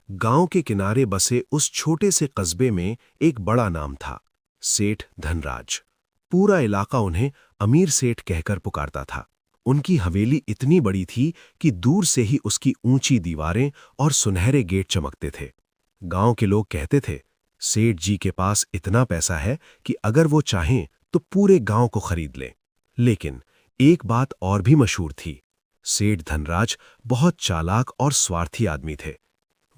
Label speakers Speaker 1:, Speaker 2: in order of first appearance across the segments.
Speaker 1: गांव के किनारे बसे उस छोटे से कस्बे में एक बड़ा नाम था, सेठ धनराज। पूरा इलाका उन्हें अमीर सेठ कहकर पुकारता था। उनकी हवेली इतनी बड़ी थी कि दूर से ही उसकी ऊंची दीवारें और सुनहरे गेट चमकते थे। गांव के लोग कहते थे, सेठ जी के पास इतना पैसा है कि अगर वो चाहें तो पूरे गांव को खरीद लें। लेकिन एक बात और भी मशहूर थी, सेठ धनराज बहुत चालाक और स्वार्थी आदमी थे।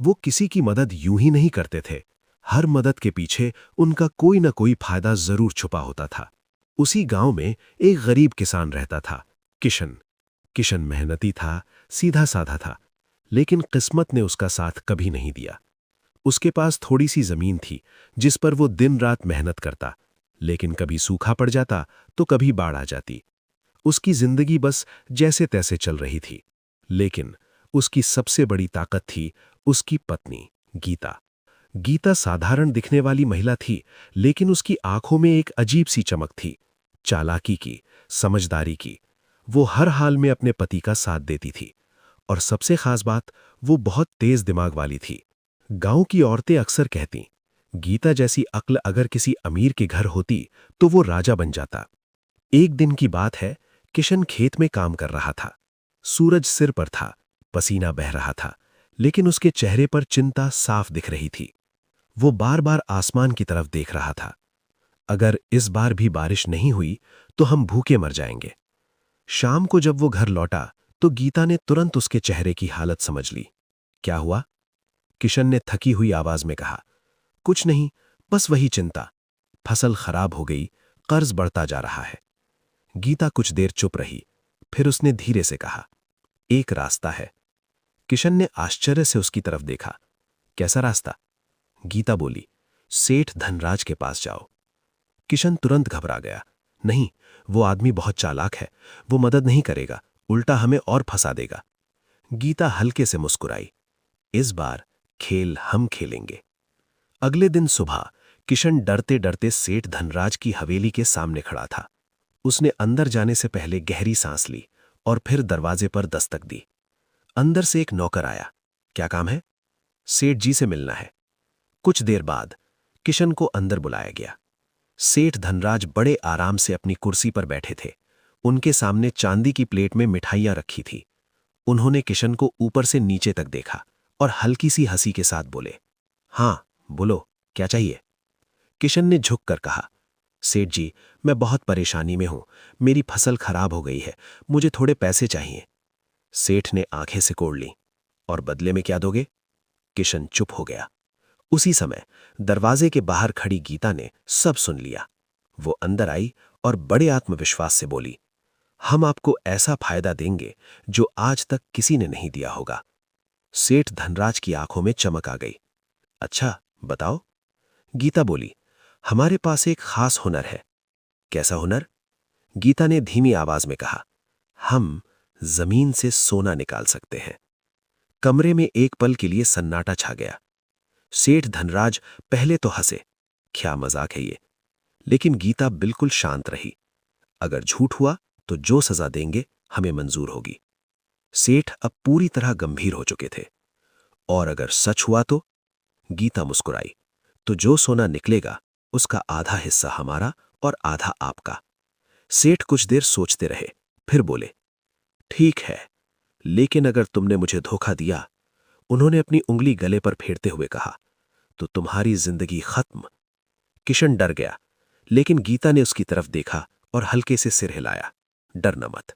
Speaker 1: वो किसी की मदद यूं ही नहीं करते थे। हर मदद के पीछे उनका कोई न कोई फायदा जरूर छुपा होता था। उसी गांव में एक गरीब किसान रहता था, किशन। किशन मेहनती था, सीधा साधा था, लेकिन किस्मत ने उसका साथ कभी नहीं दिया। उसके पास थोड़ी सी जमीन थी जिस पर वो दिन रात मेहनत करता, लेकिन कभी सूखा पड़ जाता तो कभी बाढ़ आ जाती। उसकी जिंदगी बस जैसे तैसे चल रही थी। लेकिन उसकी सबसे बड़ी ताकत थी उसकी पत्नी गीता। गीता साधारण दिखने वाली महिला थी, लेकिन उसकी आंखों में एक अजीब सी चमक थी, चालाकी की, समझदारी की। वो हर हाल में अपने पति का साथ देती थी। और सबसे खास बात, वो बहुत तेज दिमाग वाली थी। गांव की औरतें अक्सर कहती, गीता जैसी अक्ल अगर किसी अमीर के घर होती तो वो राजा बन जाता। एक दिन की बात है, किशन खेत में काम कर रहा था। सूरज सिर पर था, पसीना बह रहा था, लेकिन उसके चेहरे पर चिंता साफ दिख रही थी। वो बार बार आसमान की तरफ देख रहा था। अगर इस बार भी बारिश नहीं हुई तो हम भूखे मर जाएंगे। शाम को जब वो घर लौटा तो गीता ने तुरंत उसके चेहरे की हालत समझ ली। क्या हुआ? किशन ने थकी हुई आवाज में कहा। कुछ नहीं, बस वही चिंता। फसल खराब हो गई, कर्ज बढ़ता जा रहा है। गीता कुछ देर चुप रही, फिर उसने धीरे से कहा, एक रास्ता है। किशन ने आश्चर्य से उसकी तरफ देखा। कैसा रास्ता? गीता बोली, सेठ धनराज के पास जाओ। किशन तुरंत घबरा गया। नहीं, वो आदमी बहुत चालाक है, वो मदद नहीं करेगा, उल्टा हमें और फंसा देगा। गीता हल्के से मुस्कुराई, इस बार खेल हम खेलेंगे। अगले दिन सुबह किशन डरते डरते सेठ धनराज की हवेली के सामने खड़ा था। उसने अंदर जाने से पहले गहरी सांस ली और फिर दरवाजे पर दस्तक दी। अंदर से एक नौकर आया। क्या काम है? सेठ जी से मिलना है। कुछ देर बाद किशन को अंदर बुलाया गया। सेठ धनराज बड़े आराम से अपनी कुर्सी पर बैठे थे। उनके सामने चांदी की प्लेट में मिठाइयां रखी थी। उन्होंने किशन को ऊपर से नीचे तक देखा और हल्की सी हंसी के साथ बोले, हाँ बोलो, क्या चाहिए? किशन ने झुककर कहा, सेठ जी, मैं बहुत परेशानी में हूं। मेरी फसल खराब हो गई है, मुझे थोड़े पैसे चाहिए। सेठ ने आंखें सिकोड़ लीं। और बदले में क्या दोगे? किशन चुप हो गया। उसी समय दरवाजे के बाहर खड़ी गीता ने सब सुन लिया। वो अंदर आई और बड़े आत्मविश्वास से बोली, हम आपको ऐसा फायदा देंगे जो आज तक किसी ने नहीं दिया होगा। सेठ धनराज की आंखों में चमक आ गई। अच्छा, बताओ। गीता बोली, हमारे पास एक खास हुनर है। कैसा हुनर? गीता ने धीमी आवाज में कहा, हम जमीन से सोना निकाल सकते हैं। कमरे में एक पल के लिए सन्नाटा छा गया। सेठ धनराज पहले तो हंसे, क्या मजाक है ये। लेकिन गीता बिल्कुल शांत रही। अगर झूठ हुआ तो जो सजा देंगे हमें मंजूर होगी। सेठ अब पूरी तरह गंभीर हो चुके थे। और अगर सच हुआ तो? गीता मुस्कुराई, तो जो सोना निकलेगा उसका आधा हिस्सा हमारा और आधा आपका। सेठ कुछ देर सोचते रहे, फिर बोले, ठीक है, लेकिन अगर तुमने मुझे धोखा दिया, उन्होंने अपनी उंगली गले पर फेरते हुए कहा, तो तुम्हारी जिंदगी खत्म। किशन डर गया, लेकिन गीता ने उसकी तरफ देखा और हल्के से सिर हिलाया, डरना मत।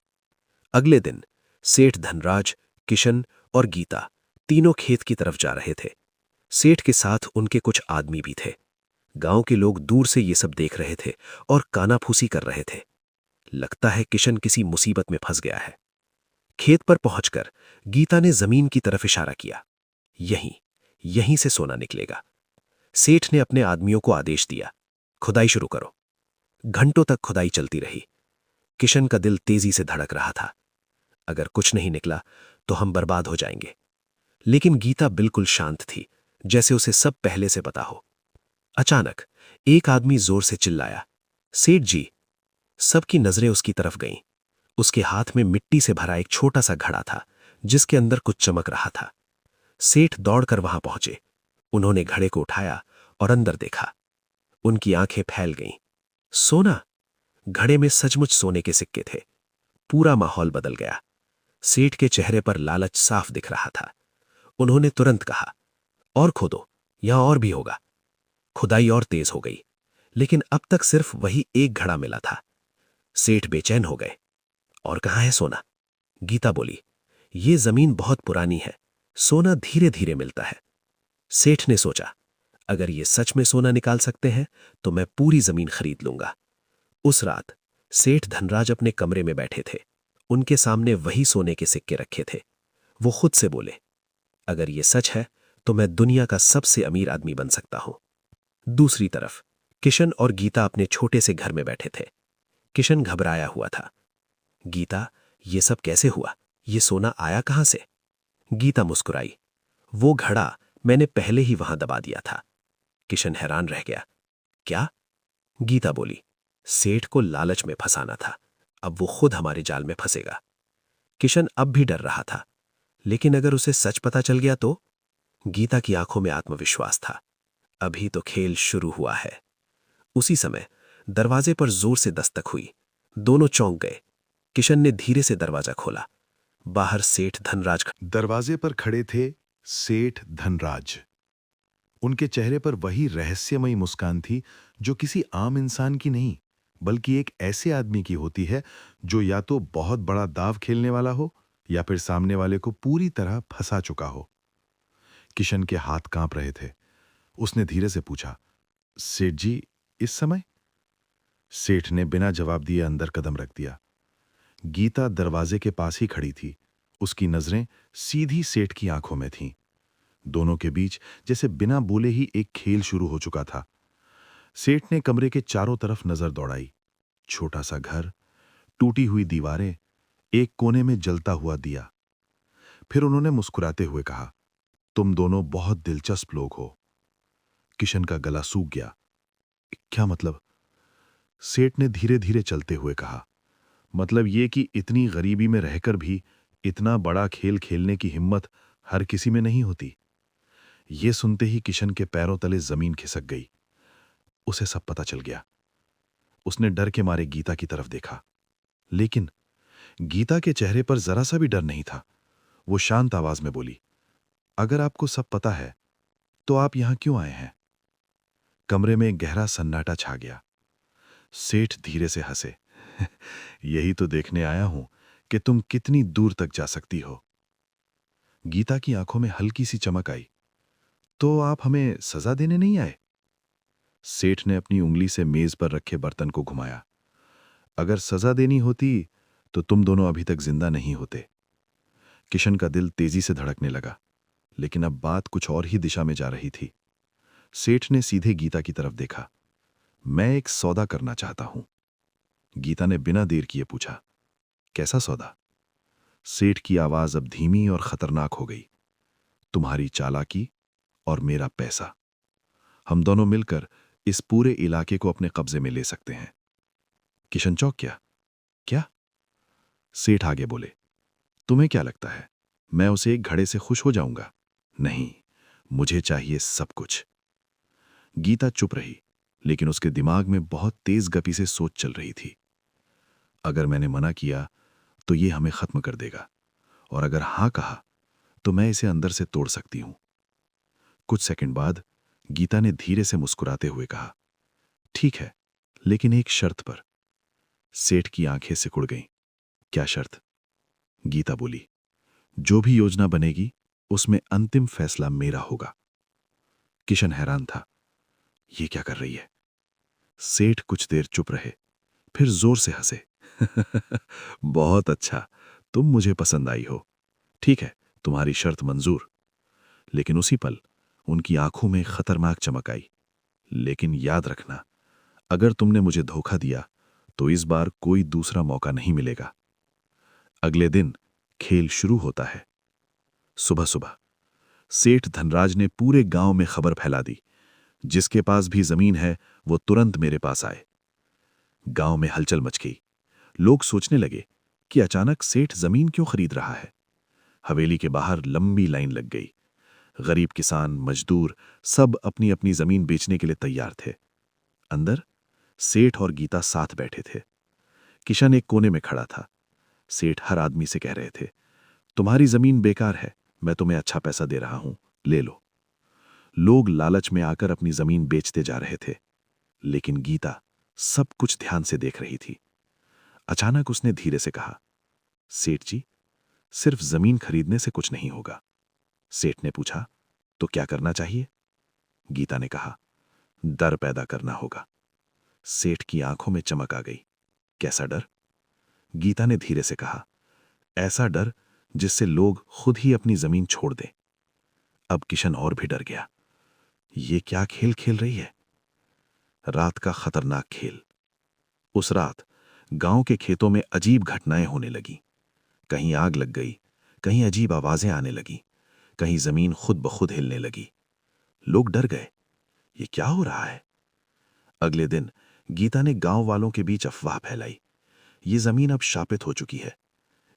Speaker 1: अगले दिन सेठ धनराज, किशन और गीता तीनों खेत की तरफ जा रहे थे। सेठ के साथ उनके कुछ आदमी भी थे। गांव के लोग दूर से ये सब देख रहे थे और कानाफूसी कर रहे थे। लगता है किशन किसी मुसीबत में फंस गया है। खेत पर पहुंचकर गीता ने जमीन की तरफ इशारा किया, यहीं यहीं से सोना निकलेगा। सेठ ने अपने आदमियों को आदेश दिया, खुदाई शुरू करो। घंटों तक खुदाई चलती रही। किशन का दिल तेजी से धड़क रहा था। अगर कुछ नहीं निकला तो हम बर्बाद हो जाएंगे। लेकिन गीता बिल्कुल शांत थी, जैसे उसे सब पहले से पता हो। अचानक एक आदमी जोर से चिल्लाया, सेठ जी! सबकी नजरें उसकी तरफ गईं। उसके हाथ में मिट्टी से भरा एक छोटा सा घड़ा था, जिसके अंदर कुछ चमक रहा था। सेठ दौड़कर वहां पहुंचे। उन्होंने घड़े को उठाया और अंदर देखा। उनकी आंखें फैल गईं। सोना! घड़े में सचमुच सोने के सिक्के थे। पूरा माहौल बदल गया। सेठ के चेहरे पर लालच साफ दिख रहा था। उन्होंने तुरंत कहा, और खोदो, यहां और भी होगा। खुदाई और तेज हो गई, लेकिन अब तक सिर्फ वही एक घड़ा मिला था। सेठ बेचैन हो गए। और कहाँ है सोना? गीता बोली, ये जमीन बहुत पुरानी है, सोना धीरे धीरे मिलता है। सेठ ने सोचा, अगर ये सच में सोना निकाल सकते हैं तो मैं पूरी जमीन खरीद लूंगा। उस रात सेठ धनराज अपने कमरे में बैठे थे। उनके सामने वही सोने के सिक्के रखे थे। वो खुद से बोले, अगर ये सच है तो मैं दुनिया का सबसे अमीर आदमी बन सकता हूं। दूसरी तरफ किशन और गीता अपने छोटे से घर में बैठे थे। किशन घबराया हुआ था। गीता, ये सब कैसे हुआ? ये सोना आया कहां से? गीता मुस्कुराई, वो घड़ा मैंने पहले ही वहां दबा दिया था। किशन हैरान रह गया। क्या? गीता बोली, सेठ को लालच में फंसाना था, अब वो खुद हमारे जाल में फंसेगा। किशन अब भी डर रहा था, लेकिन अगर उसे सच पता चल गया तो? गीता की आंखों में आत्मविश्वास था। अभी तो खेल शुरू हुआ है। उसी समय दरवाजे पर जोर से दस्तक हुई। दोनों चौंक गए। किशन ने धीरे से दरवाजा खोला। बाहर सेठ धनराज
Speaker 2: दरवाजे पर खड़े थे सेठ धनराज। उनके चेहरे पर वही रहस्यमयी मुस्कान थी जो किसी आम इंसान की नहीं, बल्कि एक ऐसे आदमी की होती है जो या तो बहुत बड़ा दाव खेलने वाला हो या फिर सामने वाले को पूरी तरह फंसा चुका हो। किशन के हाथ कांप रहे थे। उसने धीरे से पूछा, सेठ जी, इस समय? सेठ ने बिना जवाब दिए अंदर कदम रख दिया। गीता दरवाजे के पास ही खड़ी थी। उसकी नजरें सीधी सेठ की आंखों में थीं। दोनों के बीच जैसे बिना बोले ही एक खेल शुरू हो चुका था। सेठ ने कमरे के चारों तरफ नजर दौड़ाई। छोटा सा घर, टूटी हुई दीवारें, एक कोने में जलता हुआ दिया। फिर उन्होंने मुस्कुराते हुए कहा, तुम दोनों बहुत दिलचस्प लोग हो। किशन का गला सूख गया। क्या मतलब? सेठ ने धीरे धीरे चलते हुए कहा, मतलब ये कि इतनी गरीबी में रहकर भी इतना बड़ा खेल खेलने की हिम्मत हर किसी में नहीं होती। ये सुनते ही किशन के पैरों तले जमीन खिसक गई। उसे सब पता चल गया। उसने डर के मारे गीता की तरफ देखा, लेकिन गीता के चेहरे पर जरा सा भी डर नहीं था। वो शांत आवाज में बोली, अगर आपको सब पता है तो आप यहां क्यों आए हैं? कमरे में गहरा सन्नाटा छा गया। सेठ धीरे से हंसे, यही तो देखने आया हूं कि तुम कितनी दूर तक जा सकती हो। गीता की आंखों में हल्की सी चमक आई। तो आप हमें सजा देने नहीं आए? सेठ ने अपनी उंगली से मेज पर रखे बर्तन को घुमाया। अगर सजा देनी होती तो तुम दोनों अभी तक जिंदा नहीं होते। किशन का दिल तेजी से धड़कने लगा, लेकिन अब बात कुछ और ही दिशा में जा रही थी। सेठ ने सीधे गीता की तरफ देखा। मैं एक सौदा करना चाहता हूं। गीता ने बिना देर किए पूछा, कैसा सौदा? सेठ की आवाज अब धीमी और खतरनाक हो गई। तुम्हारी चालाकी और मेरा पैसा। हम दोनों मिलकर इस पूरे इलाके को अपने कब्जे में ले सकते हैं। किशन चौंक गया। क्या? सेठ आगे बोले, तुम्हें क्या लगता है मैं उसे एक घड़े से खुश हो जाऊंगा? नहीं, मुझे चाहिए सब कुछ। गीता चुप रही, लेकिन उसके दिमाग में बहुत तेज गति से सोच चल रही थी। अगर मैंने मना किया तो ये हमें खत्म कर देगा, और अगर हां कहा तो मैं इसे अंदर से तोड़ सकती हूं। कुछ सेकंड बाद गीता ने धीरे से मुस्कुराते हुए कहा, ठीक है, लेकिन एक शर्त पर। सेठ की आंखें सिकुड़ गईं। क्या शर्त? गीता बोली, जो भी योजना बनेगी उसमें अंतिम फैसला मेरा होगा। किशन हैरान था, ये क्या कर रही है? सेठ कुछ देर चुप रहे, फिर जोर से हंसे। बहुत अच्छा, तुम मुझे पसंद आई हो। ठीक है, तुम्हारी शर्त मंजूर। लेकिन उसी पल उनकी आंखों में खतरनाक चमक आई। लेकिन याद रखना, अगर तुमने मुझे धोखा दिया तो इस बार कोई दूसरा मौका नहीं मिलेगा। अगले दिन खेल शुरू होता है। सुबह सुबह सेठ धनराज ने पूरे गांव में खबर फैला दी, जिसके पास भी जमीन है वो तुरंत मेरे पास आए। गांव में हलचल मच गई। लोग सोचने लगे कि अचानक सेठ जमीन क्यों खरीद रहा है। हवेली के बाहर लंबी लाइन लग गई। गरीब किसान, मजदूर सब अपनी अपनी जमीन बेचने के लिए तैयार थे। अंदर सेठ और गीता साथ बैठे थे। किशन एक कोने में खड़ा था। सेठ हर आदमी से कह रहे थे, तुम्हारी जमीन बेकार है, मैं तुम्हें अच्छा पैसा दे रहा हूं, ले लो। लोग लालच में आकर अपनी जमीन बेचते जा रहे थे, लेकिन गीता सब कुछ ध्यान से देख रही थी। अचानक उसने धीरे से कहा, सेठ जी, सिर्फ जमीन खरीदने से कुछ नहीं होगा। सेठ ने पूछा, तो क्या करना चाहिए? गीता ने कहा, डर पैदा करना होगा। सेठ की आंखों में चमक आ गई। कैसा डर? गीता ने धीरे से कहा, ऐसा डर जिससे लोग खुद ही अपनी जमीन छोड़ दें। अब किशन और भी डर गया। ये क्या खेल खेल रही है? रात का खतरनाक खेल। उस रात गांव के खेतों में अजीब घटनाएं होने लगीं। कहीं आग लग गई, कहीं अजीब आवाजें आने लगीं, कहीं जमीन खुद ब खुद हिलने लगी। लोग डर गए, ये क्या हो रहा है? अगले दिन गीता ने गांव वालों के बीच अफवाह फैलाई, ये जमीन अब शापित हो चुकी है।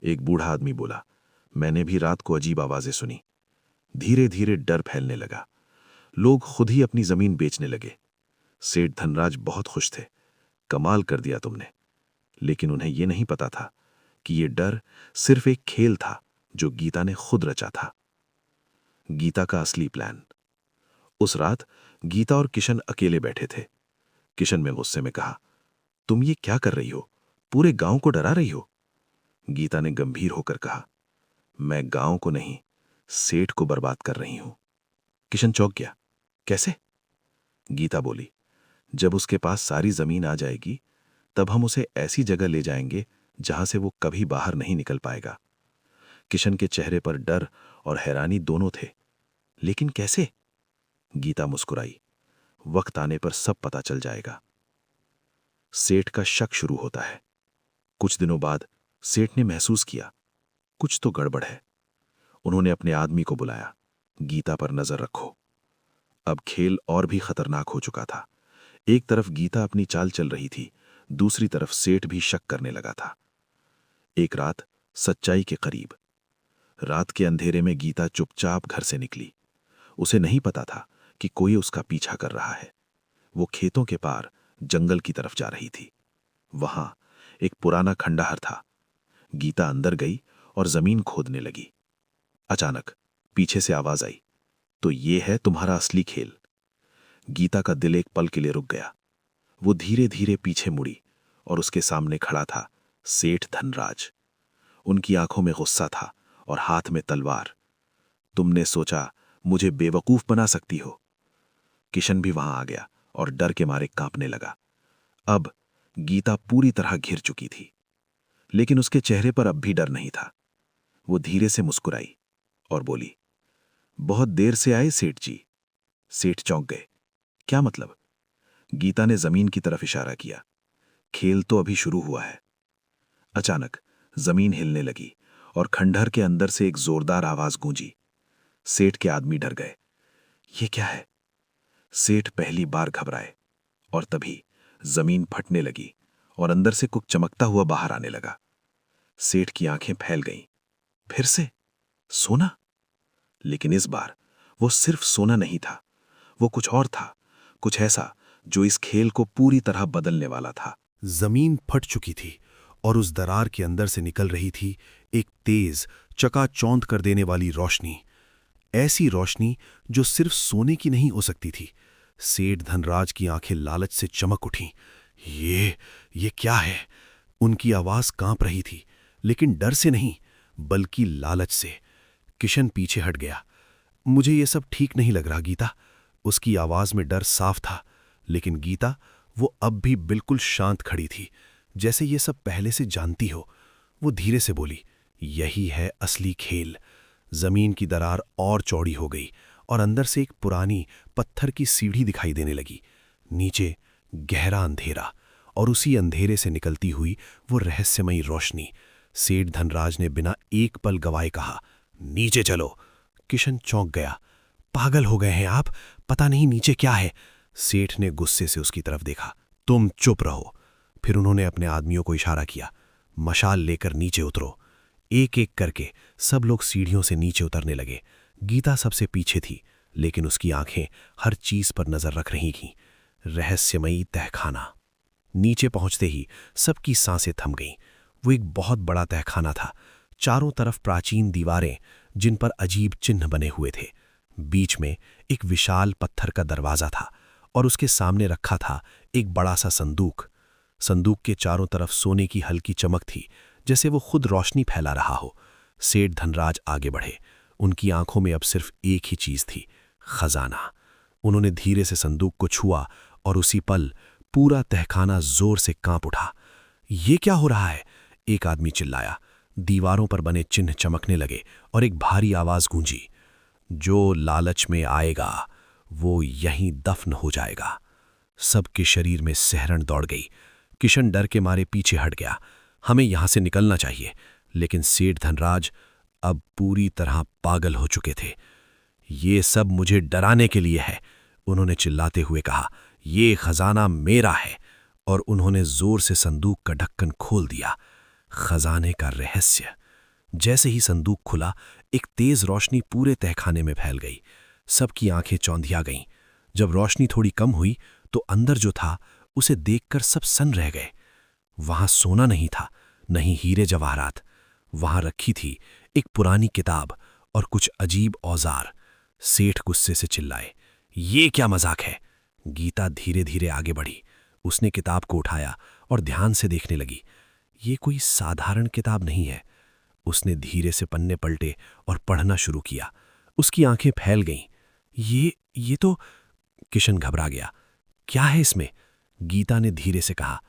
Speaker 2: एक बूढ़ा आदमी बोला, मैंने भी रात को अजीब आवाजें सुनी। धीरे धीरे डर फैलने लगा। लोग खुद ही अपनी जमीन बेचने लगे। सेठ धनराज बहुत खुश थे, कमाल कर दिया तुमने। लेकिन उन्हें यह नहीं पता था कि यह डर सिर्फ एक खेल था जो गीता ने खुद रचा था। गीता का असली प्लान। उस रात गीता और किशन अकेले बैठे थे। किशन ने गुस्से में कहा, तुम ये क्या कर रही हो? पूरे गांव को डरा रही हो। गीता ने गंभीर होकर कहा, मैं गांव को नहीं, सेठ को बर्बाद कर रही हूं। किशन चौंक गया, कैसे? गीता बोली, जब उसके पास सारी जमीन आ जाएगी तब हम उसे ऐसी जगह ले जाएंगे जहां से वो कभी बाहर नहीं निकल पाएगा। किशन के चेहरे पर डर और हैरानी दोनों थे। लेकिन कैसे? गीता मुस्कुराई, वक्त आने पर सब पता चल जाएगा। सेठ का शक शुरू होता है। कुछ दिनों बाद सेठ ने महसूस किया, कुछ तो गड़बड़ है। उन्होंने अपने आदमी को बुलाया, गीता पर नजर रखो। अब खेल और भी खतरनाक हो चुका था। एक तरफ गीता अपनी चाल चल रही थी, दूसरी तरफ सेठ भी शक करने लगा था। एक रात सच्चाई के करीब। रात के अंधेरे में गीता चुपचाप घर से निकली। उसे नहीं पता था कि कोई उसका पीछा कर रहा है। वो खेतों के पार जंगल की तरफ जा रही थी। वहां एक पुराना खंडहर था। गीता अंदर गई और जमीन खोदने लगी। अचानक पीछे से आवाज आई, तो ये है तुम्हारा असली खेल। गीता का दिल एक पल के लिए रुक गया। वो धीरे धीरे पीछे मुड़ी और उसके सामने खड़ा था सेठ धनराज। उनकी आंखों में गुस्सा था और हाथ में तलवार। तुमने सोचा मुझे बेवकूफ बना सकती हो। किशन भी वहां आ गया और डर के मारे कांपने लगा। अब गीता पूरी तरह घिर चुकी थी, लेकिन उसके चेहरे पर अब भी डर नहीं था। वो धीरे से मुस्कुराई और बोली, बहुत देर से आए सेठ जी। सेठ चौंक गए, क्या मतलब? गीता ने जमीन की तरफ इशारा किया, खेल तो अभी शुरू हुआ है। अचानक जमीन हिलने लगी और खंडहर के अंदर से एक जोरदार आवाज गूंजी। सेठ के आदमी डर गए, ये क्या है? सेठ पहली बार घबराए और तभी जमीन फटने लगी और अंदर से कुछ चमकता हुआ बाहर आने लगा। सेठ की आंखें फैल गईं। फिर से सोना? लेकिन इस बार वो सिर्फ सोना नहीं था, वो कुछ और था, कुछ ऐसा जो इस खेल को पूरी तरह बदलने वाला था।
Speaker 1: जमीन फट चुकी थी और उस दरार के अंदर से निकल रही थी एक तेज, चकाचौंध कर देने वाली रोशनी। ऐसी रोशनी जो सिर्फ सोने की नहीं हो सकती थी। सेठ धनराज की आंखें लालच से चमक उठीं। ये क्या है? उनकी आवाज कांप रही थी, लेकिन डर से नहीं, बल्कि लालच से। किशन पीछे हट गया। मुझे ये सब ठीक नहीं लग रहा गीता। उसकी आवाज में डर साफ था, लेकिन गीता, वो अब भी बिल्कुल शांत खड़ी थी, जैसे ये सब पहले से जानती हो। वो धीरे से बोली, यही है असली खेल। जमीन की दरार और चौड़ी हो गई और अंदर से एक पुरानी पत्थर की सीढ़ी दिखाई देने लगी। नीचे गहरा अंधेरा और उसी अंधेरे से निकलती हुई वो रहस्यमयी रोशनी। सेठ धनराज ने बिना एक पल गवाए कहा, नीचे चलो। किशन चौंक गया, पागल हो गए हैं आप? पता नहीं नीचे क्या है। सेठ ने गुस्से से उसकी तरफ देखा, तुम चुप रहो। फिर उन्होंने अपने आदमियों को इशारा किया, मशाल लेकर नीचे उतरो। एक एक करके सब लोग सीढ़ियों से नीचे उतरने लगे। गीता सबसे पीछे थी, लेकिन उसकी आंखें हर चीज पर नजर रख रही थीं। रहस्यमयी तहखाना। नीचे पहुंचते ही सबकी सांसें थम गईं। वो एक बहुत बड़ा तहखाना था, चारों तरफ प्राचीन दीवारें जिन पर अजीब चिन्ह बने हुए थे। बीच में एक विशाल पत्थर का दरवाजा था और उसके सामने रखा था एक बड़ा सा संदूक। संदूक के चारों तरफ सोने की हल्की चमक थी, जैसे वो खुद रोशनी फैला रहा हो। सेठ धनराज आगे बढ़े। उनकी आंखों में अब सिर्फ एक ही चीज थी, खजाना। उन्होंने धीरे से संदूक को छुआ और उसी पल पूरा तहखाना जोर से कांप उठा। ये क्या हो रहा है? एक आदमी चिल्लाया। दीवारों पर बने चिन्ह चमकने लगे और एक भारी आवाज गूंजी, जो लालच में आएगा वो यहीं दफन हो जाएगा। सबके शरीर में सिहरन दौड़ गई। किशन डर के मारे पीछे हट गया। हमें यहां से निकलना चाहिए। लेकिन सेठ धनराज अब पूरी तरह पागल हो चुके थे। ये सब मुझे डराने के लिए है, उन्होंने चिल्लाते हुए कहा। ये खजाना मेरा है। और उन्होंने जोर से संदूक का ढक्कन खोल दिया। खजाने का रहस्य। जैसे ही संदूक खुला, एक तेज रोशनी पूरे तहखाने में फैल गई। सबकी आंखें चौंधिया गईं। जब रोशनी थोड़ी कम हुई तो अंदर जो था उसे देखकर सब सन्न रह गए। वहां सोना नहीं था, नहीं हीरे जवाहरात। वहां रखी थी एक पुरानी किताब और कुछ अजीब औजार। सेठ गुस्से से चिल्लाए, ये क्या मजाक है? गीता धीरे धीरे आगे बढ़ी। उसने किताब को उठाया और ध्यान से देखने लगी। ये कोई साधारण किताब नहीं है। उसने धीरे से पन्ने पलटे और पढ़ना शुरू किया। उसकी आंखें फैल गईं। ये तो... किशन घबरा गया। क्या है इसमें? गीता ने धीरे से कहा,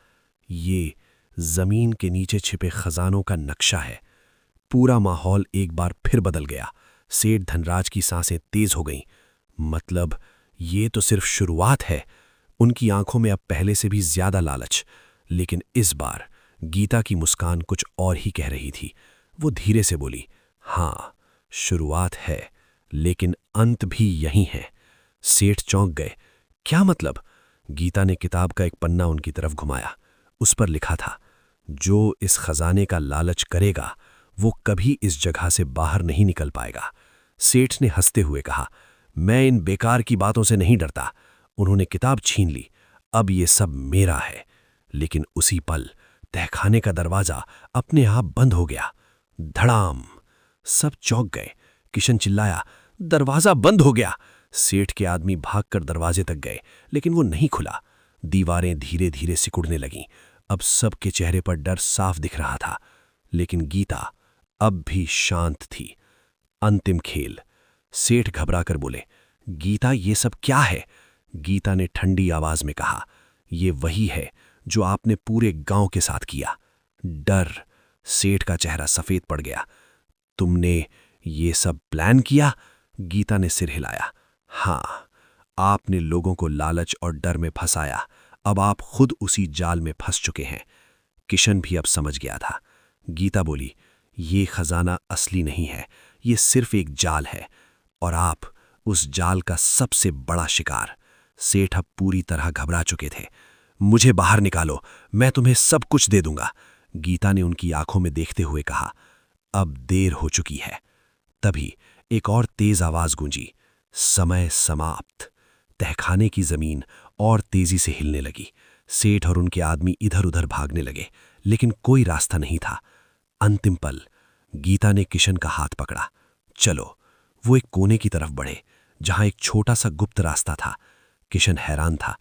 Speaker 1: ये जमीन के नीचे छिपे खजानों का नक्शा है। पूरा माहौल एक बार फिर बदल गया। सेठ धनराज की सांसें तेज हो गईं। मतलब ये तो सिर्फ शुरुआत है। उनकी आंखों में अब पहले से भी ज्यादा लालच। लेकिन इस बार गीता की मुस्कान कुछ और ही कह रही थी। वो धीरे से बोली, हां, शुरुआत है, लेकिन अंत भी यही है। सेठ चौंक गए। क्या मतलब? गीता ने किताब का एक पन्ना उनकी तरफ घुमाया। उस पर लिखा था, जो इस खजाने का लालच करेगा वो कभी इस जगह से बाहर नहीं निकल पाएगा। सेठ ने हंसते हुए कहा, मैं इन बेकार की बातों से नहीं डरता। उन्होंने किताब छीन ली। अब ये सब मेरा है। लेकिन उसी पल तहखाने का दरवाजा अपने आप बंद हो गया। धड़ाम! सब चौंक गए। किशन चिल्लाया, दरवाजा बंद हो गया। सेठ के आदमी भागकर दरवाजे तक गए, लेकिन वो नहीं खुला। दीवारें धीरे धीरे सिकुड़ने लगीं। अब सबके चेहरे पर डर साफ दिख रहा था। लेकिन गीता अब भी शांत थी। अंतिम खेल। सेठ घबराकर बोले, गीता, ये सब क्या है? गीता ने ठंडी आवाज में कहा, ये वही है जो आपने पूरे गांव के साथ किया। डर। सेठ का चेहरा सफेद पड़ गया। तुमने ये सब प्लान किया? गीता ने सिर हिलाया। हां, आपने लोगों को लालच और डर में फंसाया। अब आप खुद उसी जाल में फंस चुके हैं। किशन भी अब समझ गया था। गीता बोली, ये खजाना असली नहीं है, ये सिर्फ एक जाल है, और आप उस जाल का सबसे बड़ा शिकार। सेठ अब पूरी तरह घबरा चुके थे। मुझे बाहर निकालो, मैं तुम्हें सब कुछ दे दूंगा, गीता ने उनकी आंखों में देखते हुए कहा। अब देर हो चुकी है। तभी एक और तेज आवाज गूंजी, समय समाप्त। तहखाने की जमीन और तेजी से हिलने लगी। सेठ और उनके आदमी इधर उधर भागने लगे, लेकिन कोई रास्ता नहीं था। अंतिम पल, गीता ने किशन का हाथ पकड़ा। चलो। वो एक कोने की तरफ बढ़े, जहां एक छोटा सा गुप्त रास्ता था। किशन हैरान था।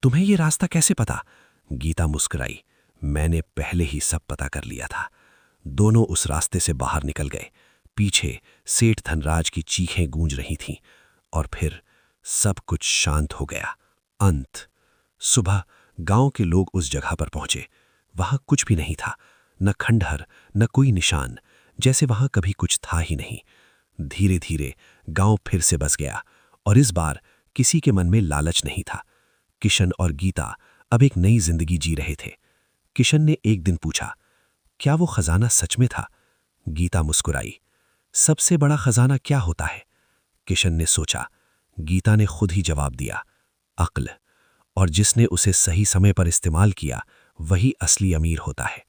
Speaker 1: तुम्हें ये रास्ता कैसे पता? गीता मुस्कुराई। मैंने पहले ही सब पता कर लिया था। दोनों उस रास्ते से बाहर निकल गए। पीछे सेठ धनराज की चीखें गूंज रही थीं। और फिर सब कुछ शांत हो गया। अंत। सुबह गांव के लोग उस जगह पर पहुंचे। वहां कुछ भी नहीं था, न खंडहर, न कोई निशान, जैसे वहां कभी कुछ था ही नहीं। धीरे धीरे गांव फिर से बस गया, और इस बार किसी के मन में लालच नहीं था। किशन और गीता अब एक नई जिंदगी जी रहे थे। किशन ने एक दिन पूछा, क्या वो खजाना सच में था? गीता मुस्कुराई। सबसे बड़ा खजाना क्या होता है? किशन ने सोचा। गीता ने खुद ही जवाब दिया, अक्ल। और जिसने उसे सही समय पर इस्तेमाल किया, वही असली अमीर होता है।